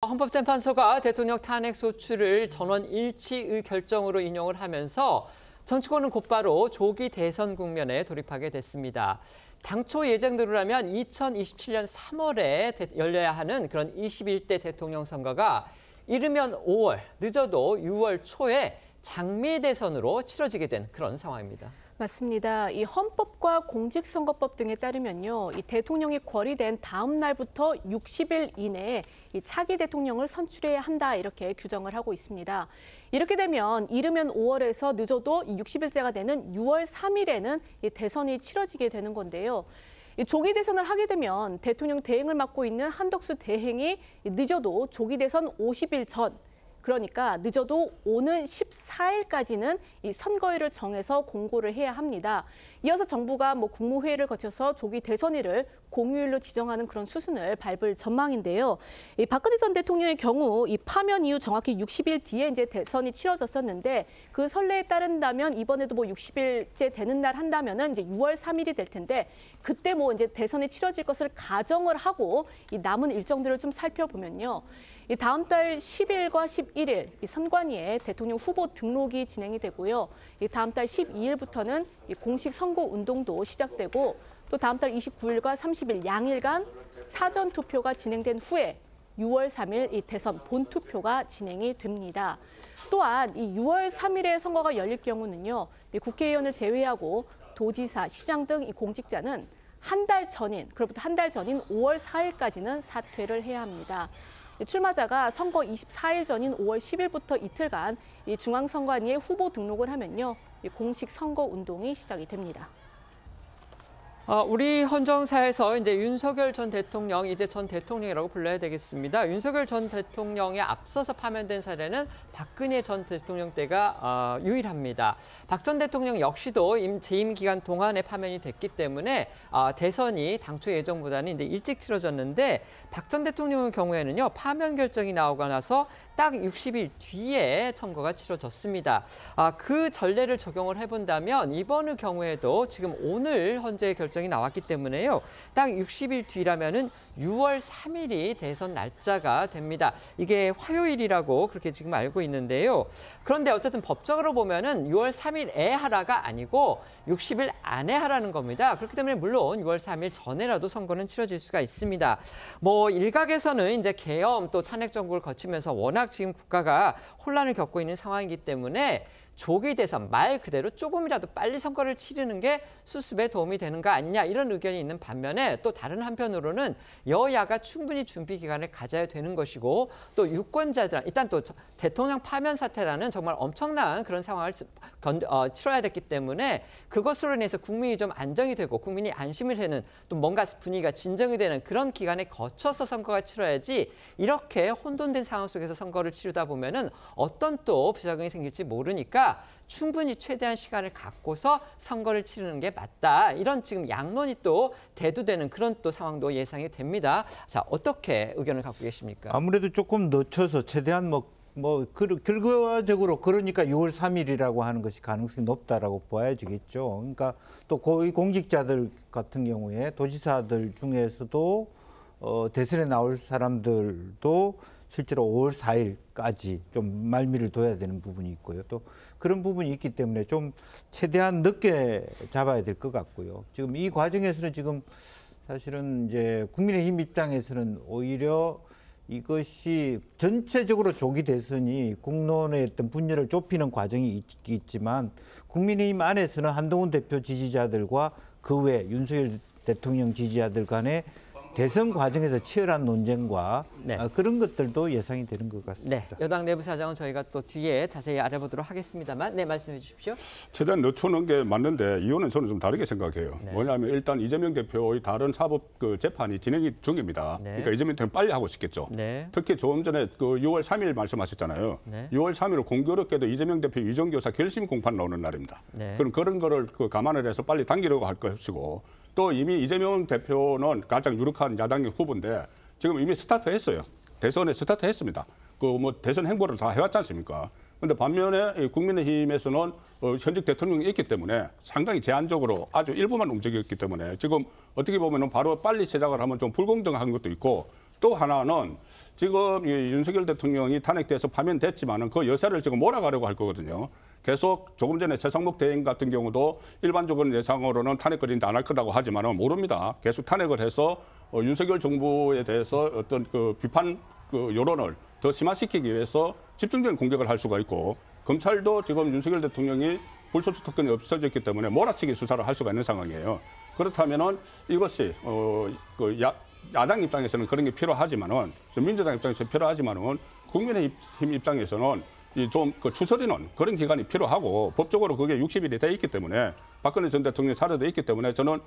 헌법재판소가 대통령 탄핵 소추를 전원 일치의 결정으로 인용을 하면서 정치권은 곧바로 조기 대선 국면에 돌입하게 됐습니다. 당초 예정대로라면 2027년 3월에 열려야 하는 그런 21대 대통령 선거가 이르면 5월, 늦어도 6월 초에 장미 대선으로 치러지게 된 그런 상황입니다. 맞습니다. 이 헌법과 공직선거법 등에 따르면요, 이 대통령이 거리된 다음 날부터 60일 이내에 이 차기 대통령을 선출해야 한다 이렇게 규정을 하고 있습니다. 이렇게 되면 이르면 5월에서 늦어도 60일째가 되는 6월 3일에는 이 대선이 치러지게 되는 건데요. 이 조기 대선을 하게 되면 대통령 대행을 맡고 있는 한덕수 대행이 늦어도 조기 대선 50일 전. 그러니까 늦어도 오는 14일까지는 이 선거일을 정해서 공고를 해야 합니다. 이어서 정부가 국무회의를 거쳐서 조기 대선일을 공휴일로 지정하는 그런 수순을 밟을 전망인데요. 이 박근혜 전 대통령의 경우 이 파면 이후 정확히 60일 뒤에 이제 대선이 치러졌었는데 그 선례에 따른다면 이번에도 60일째 되는 날 한다면은 이제 6월 3일이 될 텐데 그때 이제 대선이 치러질 것을 가정을 하고 이 남은 일정들을 좀 살펴보면요. 이 다음 달 10일과 11일 이 선관위에 대통령 후보 등록이 진행이 되고요. 이 다음 달 12일부터는 이 공식 선거 운동도 시작되고 또 다음 달 29일과 30일 양일간 사전 투표가 진행된 후에 6월 3일 이 대선 본투표가 진행이 됩니다. 또한 이 6월 3일에 선거가 열릴 경우는요. 이 국회의원을 제외하고 도지사, 시장 등 이 공직자는 그로부터 한 달 전인 5월 4일까지는 사퇴를 해야 합니다. 출마자가 선거 24일 전인 5월 10일부터 이틀간 이 중앙선관위에 후보 등록을 하면요, 공식 선거 운동이 시작이 됩니다. 우리 헌정사에서 이제 윤석열 전 대통령, 이제 전 대통령이라고 불러야 되겠습니다. 윤석열 전 대통령에 앞서서 파면된 사례는 박근혜 전 대통령 때가 유일합니다. 박 전 대통령 역시도 재임 기간 동안에 파면이 됐기 때문에 대선이 당초 예정보다는 이제 일찍 치러졌는데 박 전 대통령의 경우에는요, 파면 결정이 나오고 나서 딱 60일 뒤에 선거가 치러졌습니다. 그 전례를 적용을 해본다면 이번의 경우에도 지금 오늘 헌재 결정이 나왔기 때문에요. 딱 60일 뒤라면은 6월 3일이 대선 날짜가 됩니다. 이게 화요일이라고 그렇게 지금 알고 있는데요. 그런데 어쨌든 법적으로 보면은 6월 3일에 하라가 아니고 60일 안에 하라는 겁니다. 그렇기 때문에 물론 6월 3일 전에라도 선거는 치러질 수가 있습니다. 일각에서는 이제 계엄 또 탄핵 정국을 거치면서 워낙 지금 국가가 혼란을 겪고 있는 상황이기 때문에 조기 대선 말 그대로 조금이라도 빨리 선거를 치르는 게 수습에 도움이 되는 거 아니냐 이런 의견이 있는 반면에 또 다른 한편으로는 여야가 충분히 준비 기간을 가져야 되는 것이고 또 유권자들 일단 또 대통령 파면 사태라는 정말 엄청난 그런 상황을 치러야 됐기 때문에 그것으로 인해서 국민이 좀 안정이 되고 국민이 안심을 하는 또 뭔가 분위기가 진정이 되는 그런 기간에 거쳐서 선거가 치러야지 이렇게 혼돈된 상황 속에서 선거를 치르다 보면은 어떤 또 부작용이 생길지 모르니까 충분히 최대한 시간을 갖고서 선거를 치르는 게 맞다. 이런 지금 양론이 또 대두되는 그런 또 상황도 예상이 됩니다. 자, 어떻게 의견을 갖고 계십니까? 아무래도 조금 늦춰서 최대한 결과적으로 그러니까 6월 3일이라고 하는 것이 가능성이 높다라고 보여지겠죠. 그러니까 또 고위 공직자들 같은 경우에 도지사들 중에서도 대선에 나올 사람들도 실제로 5월 4일까지 좀 말미를 둬야 되는 부분이 있고요. 또 그런 부분이 있기 때문에 좀 최대한 늦게 잡아야 될 것 같고요. 지금 이 과정에서는 지금 사실은 이제 국민의힘 입장에서는 오히려 이것이 전체적으로 조기 대선이 국론의 어떤 분열을 좁히는 과정이 있지만 국민의힘 안에서는 한동훈 대표 지지자들과 그 외 윤석열 대통령 지지자들 간의 대선 과정에서 치열한 논쟁과 그런 것들도 예상이 되는 것 같습니다. 네, 여당 내부 사정은 저희가 또 뒤에 자세히 알아보도록 하겠습니다만, 말씀해 주십시오. 최대한 늦추는 게 맞는데 이유는 저는 좀 다르게 생각해요. 뭐냐면 일단 이재명 대표의 다른 사법 재판이 진행 중입니다. 그러니까 이재명 대표는 빨리 하고 싶겠죠. 특히 조금 전에 6월 3일 말씀하셨잖아요. 6월 3일 공교롭게도 이재명 대표 위정교사 결심 공판 나오는 날입니다. 그럼 그런 거를 감안을 해서 빨리 당기려고 할 것이고. 또 이미 이재명 대표는 가장 유력한 야당의 후보인데 지금 이미 스타트했어요. 대선에 스타트했습니다. 대선 행보를 다 해왔지 않습니까? 그런데 반면에 국민의힘에서는 현직 대통령이 있기 때문에 상당히 제한적으로 아주 일부만 움직였기 때문에 지금 어떻게 보면 바로 빨리 시작을 하면 좀 불공정한 것도 있고 또 하나는 지금 이 윤석열 대통령이 탄핵돼서 파면됐지만은 그 여세를 지금 몰아가려고 할 거거든요. 계속 조금 전에 최상목 대행 같은 경우도 일반적인 예상으로는 탄핵거리인데 안 할 거라고 하지만은 모릅니다. 계속 탄핵을 해서 윤석열 정부에 대해서 어떤 그 비판 그 여론을 더 심화시키기 위해서 집중적인 공격을 할 수가 있고, 검찰도 지금 윤석열 대통령이 불소추 특권이 없어졌기 때문에 몰아치기 수사를 할 수가 있는 상황이에요. 그렇다면은 이것이 그 야당 입장에서는 그런 게 필요하지만은, 민주당 입장에서 필요하지만은 국민의힘 입장에서는 이 좀 그 추스리는 그런 기간이 필요하고, 법적으로 그게 60일이 돼 있기 때문에, 박근혜 전 대통령이 사료돼 있기 때문에 저는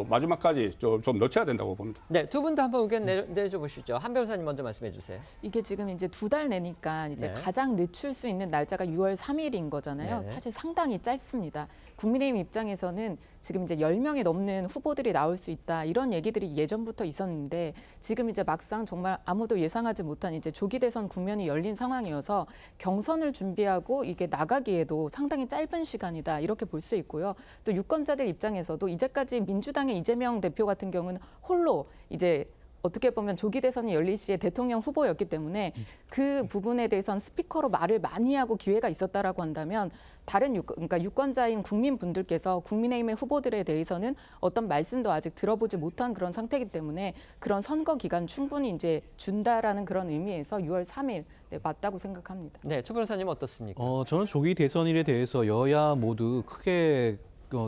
마지막까지 좀 늦춰야 된다고 봅니다. 네, 두 분도 한번 의견 내줘 보시죠. 한 변호사님 먼저 말씀해 주세요. 이게 지금 이제 2달 내니까 이제 가장 늦출 수 있는 날짜가 6월 3일인 거잖아요. 사실 상당히 짧습니다. 국민의힘 입장에서는 지금 이제 10명이 넘는 후보들이 나올 수 있다, 이런 얘기들이 예전부터 있었는데, 지금 이제 막상 정말 아무도 예상하지 못한 이제 조기 대선 국면이 열린 상황이어서 경선을 준비하고 이게 나가기에도 상당히 짧은 시간이다, 이렇게 볼 수 있고요. 또 유권자들 입장에서도 이제까지 민주당의 이재명 대표 같은 경우는 홀로 이제 어떻게 보면 조기 대선이 열릴 시에 대통령 후보였기 때문에 그 부분에 대해서는 스피커로 말을 많이 하고 기회가 있었다라고 한다면, 다른 그러니까 유권자인 국민분들께서 국민의힘의 후보들에 대해서는 어떤 말씀도 아직 들어보지 못한 그런 상태이기 때문에 그런 선거 기간 충분히 이제 준다라는 그런 의미에서 6월 3일 맞다고 생각합니다. 네, 최 변호사님 어떻습니까? 저는 조기 대선일에 대해서 여야 모두 크게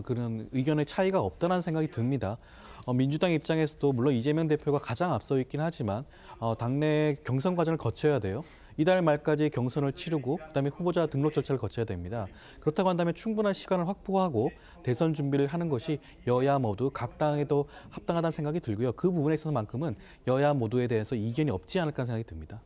그런 의견의 차이가 없다는 생각이 듭니다. 민주당 입장에서도 물론 이재명 대표가 가장 앞서 있긴 하지만 당내 경선 과정을 거쳐야 돼요. 이달 말까지 경선을 치르고 그다음에 후보자 등록 절차를 거쳐야 됩니다. 그렇다고 한다면 충분한 시간을 확보하고 대선 준비를 하는 것이 여야 모두 각 당에도 합당하다는 생각이 들고요. 그 부분에 있어서만큼은 여야 모두에 대해서 이견이 없지 않을까 생각이 듭니다.